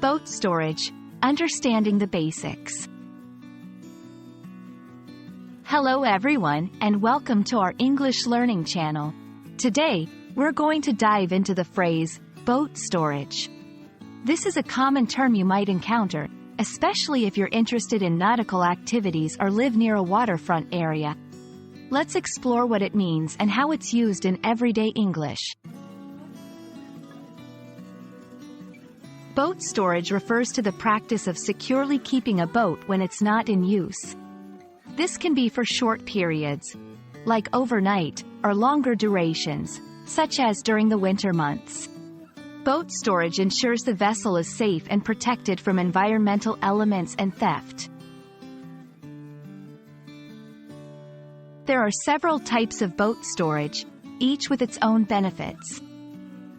Boat storage, understanding the basics. Hello everyone, and welcome to our English learning channel. Today, we're going to dive into the phrase, boat storage. This is a common term you might encounter, especially if you're interested in nautical activities or live near a waterfront area. Let's explore what it means and how it's used in everyday English. Boat storage refers to the practice of securely keeping a boat when it's not in use. This can be for short periods, like overnight, or longer durations, such as during the winter months. Boat storage ensures the vessel is safe and protected from environmental elements and theft. There are several types of boat storage, each with its own benefits.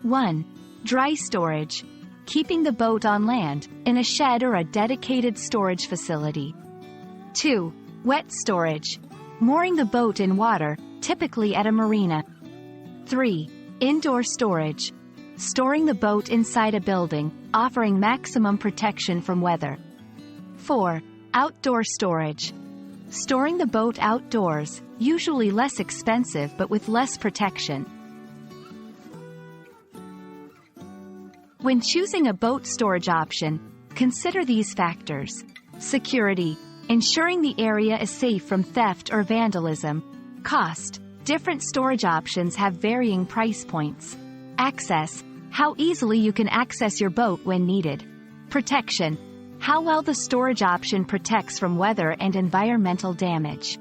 1. Dry storage. Keeping the boat on land, in a shed or a dedicated storage facility. 2. Wet storage. Mooring the boat in water, typically at a marina. 3. Indoor storage. Storing the boat inside a building, offering maximum protection from weather. 4. Outdoor storage. Storing the boat outdoors, usually less expensive but with less protection. When choosing a boat storage option, consider these factors. Security, ensuring the area is safe from theft or vandalism. Cost, different storage options have varying price points. Access, how easily you can access your boat when needed. Protection, how well the storage option protects from weather and environmental damage.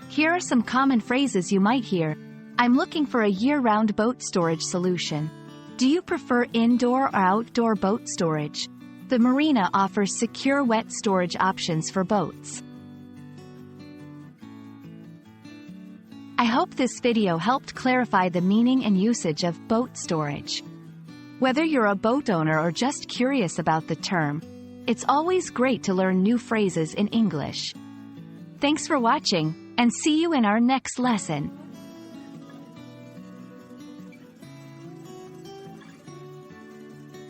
Here are some common phrases you might hear. I'm looking for a year-round boat storage solution. Do you prefer indoor or outdoor boat storage? The marina offers secure wet storage options for boats. I hope this video helped clarify the meaning and usage of boat storage. Whether you're a boat owner or just curious about the term, it's always great to learn new phrases in English. Thanks for watching, and see you in our next lesson.